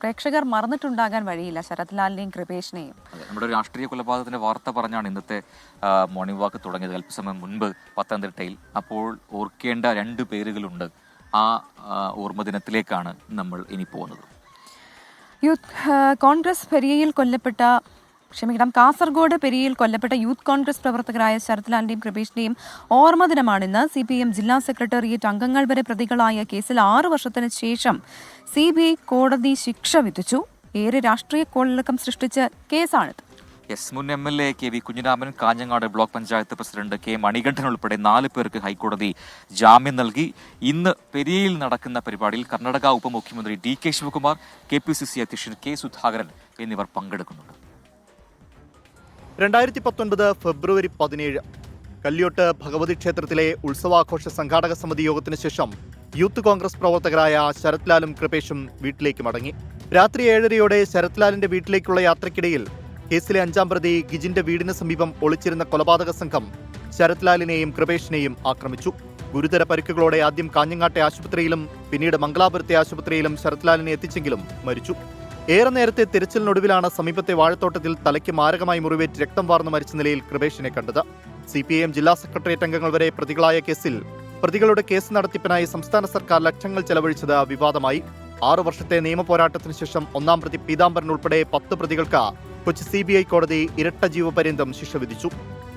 പ്രേക്ഷകർ മറന്നിട്ടുണ്ടാകാൻ വഴിയില്ല ശരത് ലാലിനെയും കൃപേഷിനെയും. നമ്മുടെ രാഷ്ട്രീയ കൊലപാതകത്തിന്റെ വാർത്ത പറഞ്ഞാണ് ഇന്നത്തെ മോർണിംഗ് വാക്ക് തുടങ്ങിയത് അല്പസമയം മുൻപ് പത്തനംതിട്ടയിൽ. അപ്പോൾ ഓർക്കേണ്ട 2 പേരുകളുണ്ട്. ആ ഓർമ്മദിനത്തിലേക്കാണ് നമ്മൾ ഇനി പോകുന്നത്. കോൺഗ്രസ് പെരിയയിൽ കൊല്ലപ്പെട്ട കാസർഗോഡ് പെരിയയിൽ കൊല്ലപ്പെട്ട യൂത്ത് കോൺഗ്രസ് പ്രവർത്തകരായ ശരത് ലാലിന്റെയും കൃപേഷിന്റെയും ഓർമ്മദിനമാണിന്ന്. CPM ജില്ലാ സെക്രട്ടേറിയറ്റ് അംഗങ്ങൾ വരെ പ്രതികളായ കേസിൽ 6 വർഷത്തിന് ശേഷം CBI കോടതി ശിക്ഷ വിധിച്ചു. ഏറെ രാഷ്ട്രീയ കോളിളക്കം സൃഷ്ടിച്ച കേസാണിത്. മുൻ MLA KV Kunhiraman, Kanhangad block panchayat president K Manikandan ഉൾപ്പെടെ 4 പേർക്ക് ഹൈക്കോടതി ജാമ്യം നൽകി. ഇന്ന് പെരിയയിൽ നടക്കുന്ന പരിപാടിയിൽ കർണാടക ഉപമുഖ്യമന്ത്രി DK ശിവകുമാർ, KPCC അധ്യക്ഷൻ K സുധാകരൻ എന്നിവർ പങ്കെടുക്കുന്നുണ്ട്. 2019 ഫെബ്രുവരി 17 കല്യോട്ട് ഭഗവതി ക്ഷേത്രത്തിലെ ഉത്സവാഘോഷ സംഘാടക സമിതി യോഗത്തിന് ശേഷം യൂത്ത് കോൺഗ്രസ് പ്രവർത്തകരായ ശരത് ലാലും കൃപേഷും വീട്ടിലേക്ക് മടങ്ങി. രാത്രി 7:30 ശരത് ലാലിന്റെ വീട്ടിലേക്കുള്ള യാത്രക്കിടയിൽ കേസിലെ 5-ാം പ്രതി ഗിജിന്റെ വീടിന് സമീപം ഒളിച്ചിരുന്ന കൊലപാതക സംഘം ശരത് ലാലിനെയും കൃപേഷിനെയും ആക്രമിച്ചു. ഗുരുതര പരിക്കുകളോടെ ആദ്യം കാഞ്ഞങ്ങാട്ടെ ആശുപത്രിയിലും പിന്നീട് മംഗലാപുരത്തെ ആശുപത്രിയിലും ശരത് ലാലിനെ എത്തിച്ചെങ്കിലും മരിച്ചു. ഏറെ നേരത്തെ തിരച്ചിലിനൊടുവിലാണ് സമീപത്തെ വാഴത്തോട്ടത്തിൽ തലയ്ക്ക് മാരകമായി മുറിവേറ്റ് രക്തം വാർന്നു മരിച്ച നിലയിൽ കൃപേഷിനെ കണ്ടത്. CPIM ജില്ലാ സെക്രട്ടേറിയറ്റ് അംഗങ്ങൾ വരെ പ്രതികളായ കേസിൽ പ്രതികളുടെ കേസ് നടത്തിപ്പിനായി സംസ്ഥാന സർക്കാർ ലക്ഷങ്ങൾ ചെലവഴിച്ചത് വിവാദമായി. 6 വർഷത്തെ നിയമ പോരാട്ടത്തിന് ശേഷം 1-ാം പ്രതി പീതാംബരൻ ഉൾപ്പെടെ 10 പ്രതികൾക്ക് കൊച്ചി CBI കോടതി ഇരട്ട ജീവപര്യന്തം ശിക്ഷ വിധിച്ചു.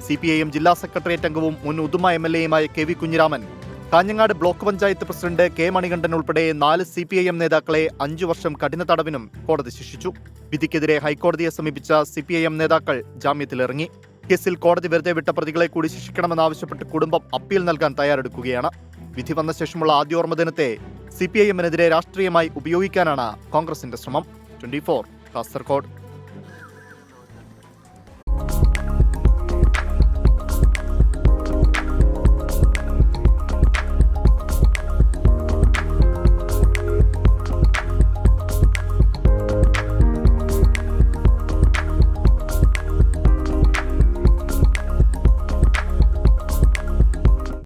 CPIM ജില്ലാ സെക്രട്ടേറിയറ്റ് അംഗവും മുൻ ഉദുമ MLAയുമായ KV Kunhiraman, Kanhangad block panchayat president K Manikandan ഉൾപ്പെടെ 4 CPIM നേതാക്കളെ 5 വർഷം കഠിന തടവിനും കോടതി ശിക്ഷിച്ചു. വിധിക്കെതിരെ ഹൈക്കോടതിയെ സമീപിച്ച CPIM നേതാക്കൾ ജാമ്യത്തിലിറങ്ങി. കേസിൽ കോടതി വെറുതെ വിട്ട പ്രതികളെ കൂടി ശിക്ഷിക്കണമെന്നാവശ്യപ്പെട്ട് കുടുംബം അപ്പീൽ നൽകാൻ തയ്യാറെടുക്കുകയാണ്. വിധി വന്ന ശേഷമുള്ള ആദ്യ ഓർമ്മദിനത്തെ CPIMനെതിരെ രാഷ്ട്രീയമായി ഉപയോഗിക്കാനാണ് കോൺഗ്രസിന്റെ ശ്രമം. 24 കാസർഗോഡ്.